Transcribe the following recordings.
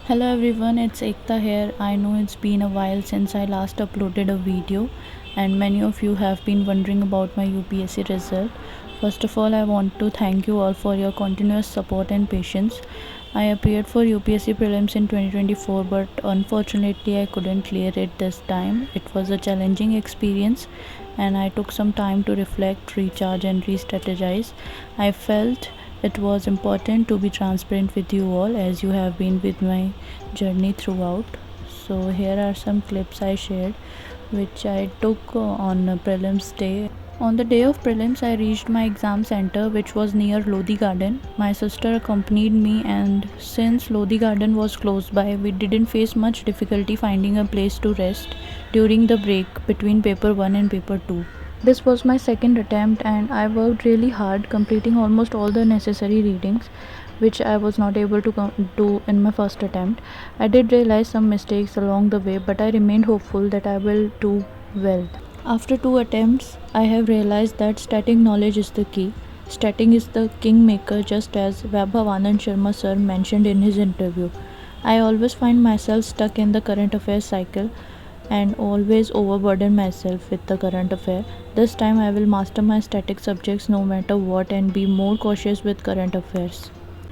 Hello everyone, it's Ekta here. I know it's been a while since I last uploaded a video, and many of you have been wondering about my UPSC result. First of all, I want to thank you all for your continuous support and patience. I appeared for UPSC prelims in 2024, but unfortunately I couldn't clear it this time. It was a challenging experience and I took some time to reflect, recharge and re-strategize. I felt it was important to be transparent with you all as you have been with my journey throughout. So here are some clips I shared which I took on prelims day. On the day of prelims, I reached my exam center, which was near Lodi Garden. My sister accompanied me, and since Lodi Garden was close by, we didn't face much difficulty finding a place to rest during the break between paper 1 and paper 2. This was my second attempt, and I worked really hard, completing almost all the necessary readings, which I was not able to do in my first attempt. I did realize some mistakes along the way, but I remained hopeful that I will do well. After two attempts, I have realized that static knowledge is the key. Static is the kingmaker, just as Vaibhavanand Sharma sir mentioned in his interview. I always find myself stuck in the current affairs cycle and always overburden myself with the current affair. This time I will master my static subjects no matter what and be more cautious with current affairs.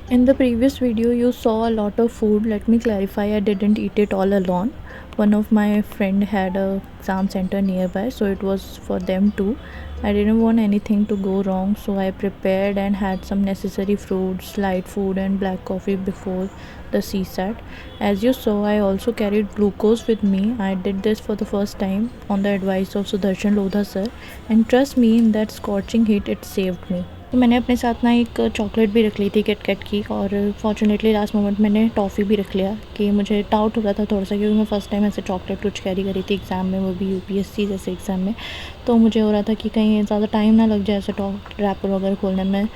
In the previous video you saw a lot of food. Let me clarify, I didn't eat it all alone. One of my friend had a exam center nearby, so it was for them too. I didn't want anything to go wrong, so I prepared and had some necessary fruits, light food and black coffee before the CSAT. As you saw, I also carried glucose with me. I did this for the first time on the advice of Sudarshan Lodha sir, and trust me, in that scorching heat it saved me. तो मैंने अपने साथ ना एक chocolate भी रख ली थी KitKat की, और फॉर्चुनेटली लास्ट मोमेंट मैंने टॉफ़ी भी रख लिया कि मुझे डाउट हो रहा था थोड़ा सा, क्योंकि मैं फ़र्स्ट टाइम ऐसे चॉकलेट कुछ कैरी करी थी एग्ज़ाम में, वो भी यूपीएससी जैसे एग्ज़ाम में। तो मुझे हो रहा था कि कहीं ज़्यादा टाइम ना लग जाए ऐसे रैपर वगैरह खोलने में,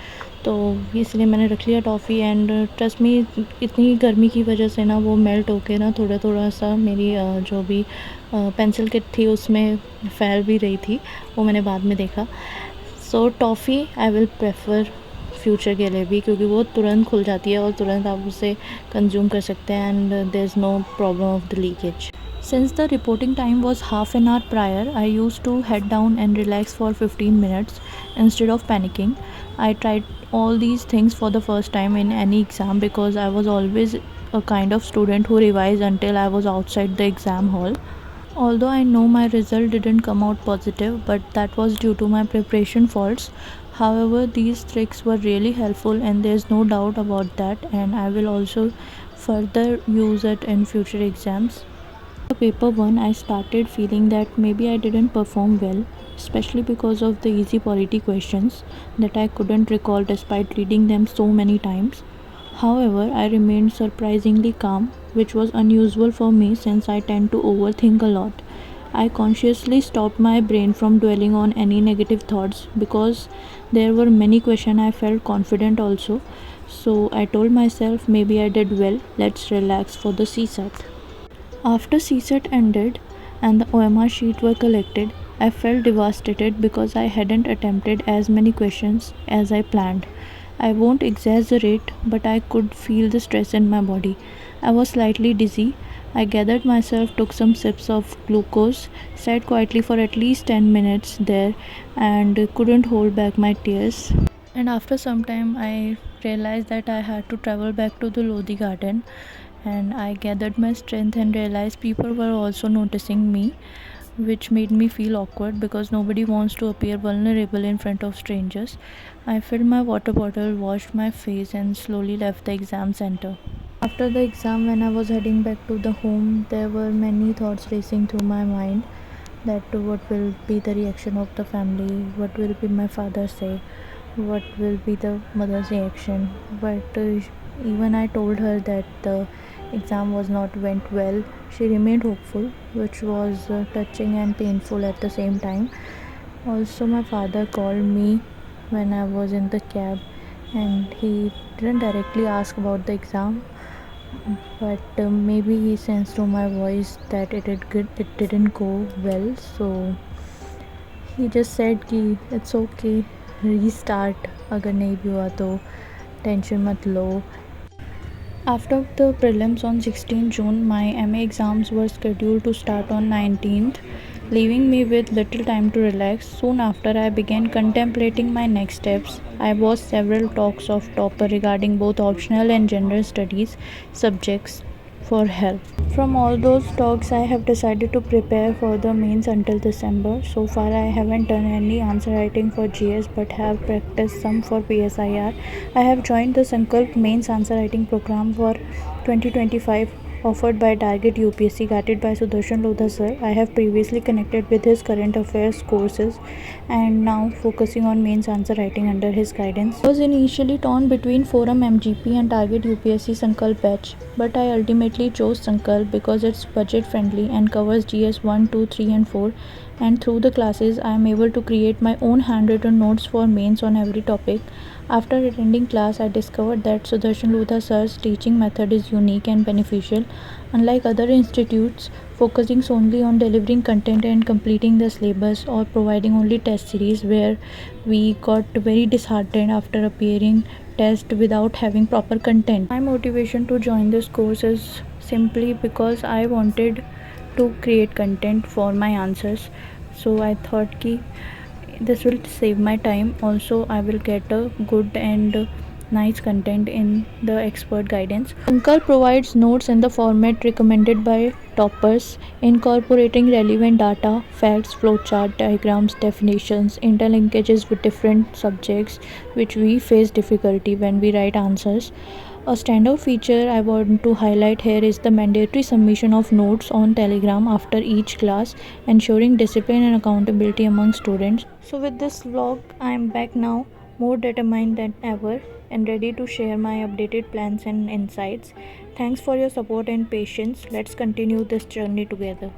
तो इसलिए मैंने रख लिया टॉफ़ी। एंड ट्रस्ट मी, इतनी गर्मी की वजह से ना वो मेल्ट होके ना थोड़ा थोड़ा सा मेरी जो भी पेंसिल किट थी उसमें फैल भी रही थी, वो मैंने बाद में देखा। So toffee I will prefer future के लिए भी, क्योंकि वो तुरंत खुल जाती है और तुरंत आप उसे कंज्यूम कर सकते हैं and there is no problem of the leakage. Since the reporting time was half an hour prior, I used to head down and relax for 15 minutes instead of panicking. I tried all these things for the first time in any exam because I was always a kind of student who revised until I was outside the exam hall. Although I know my result didn't come out positive, but that was due to my preparation faults. However, these tricks were really helpful and there's no doubt about that, and I will also further use it in future exams. For paper 1, I started feeling that maybe I didn't perform well, especially because of the easy polity questions that I couldn't recall despite reading them so many times. However, I remained surprisingly calm, which was unusual for me since I tend to overthink a lot. I consciously stopped my brain from dwelling on any negative thoughts because there were many questions I felt confident also. So I told myself maybe I did well, let's relax for the CSAT. After CSAT ended and the OMR sheet were collected, I felt devastated because I hadn't attempted as many questions as I planned. I won't exaggerate, but I could feel the stress in my body. I was slightly dizzy. I gathered myself, took some sips of glucose, sat quietly for at least 10 minutes there, and couldn't hold back my tears. And after some time, I realized that I had to travel back to the Lodi garden, and I gathered my strength and realized people were also noticing me, which made me feel awkward because nobody wants to appear vulnerable in front of strangers. I filled my water bottle, washed my face, and slowly left the exam center. After the exam, when I was heading back to the home, there were many thoughts racing through my mind, that what will be the reaction of the family, what will be my father say, what will be the mother's reaction. But even I told her that the exam was not went well, she remained hopeful, which was touching and painful at the same time. Also, my father called me when I was in the cab, and he didn't directly ask about the exam, but maybe he sensed through my voice that it didn't go well. So he just said कि it's okay, restart, अगर नहीं भी हुआ तो tension मत लो. After the prelims on 16 June, my MA exams were scheduled to start on 19th, leaving me with little time to relax. Soon after, I began contemplating my next steps. I watched several talks of topper regarding both optional and general studies subjects for help. From all those talks, I have decided to prepare for the mains until December. So far, I haven't done any answer writing for GS but have practiced some for PSIR. I have joined the Sankalp mains answer writing program for 2025 offered by Target UPSC, guided by Sudarshan Lodha sir. I have previously connected with his current affairs courses and now focusing on mains answer writing under his guidance. I was initially torn between Forum MGP and Target UPSC Sankalp batch, but I ultimately chose Sankalp because it's budget friendly and covers GS 1, 2, 3 and 4, and through the classes I am able to create my own handwritten notes for mains on every topic. After attending class, I discovered that Sudarshan Lodha sir's teaching method is unique and beneficial. Unlike other institutes focusing solely on delivering content and completing the syllabus or providing only test series, where we got very disheartened after appearing test without having proper content. My motivation to join this course is simply because I wanted to create content for my answers. So I thought ki this will save my time. Also, I will get a good and nice content in the expert guidance. Sankar provides notes in the format recommended by toppers, incorporating relevant data, facts, flowchart, diagrams, definitions, interlinkages with different subjects which we face difficulty when we write answers. A standout feature I want to highlight here is the mandatory submission of notes on Telegram after each class, ensuring discipline and accountability among students. So, with this vlog, I am back now, more determined than ever and ready to share my updated plans and insights. Thanks for your support and patience. Let's continue this journey together.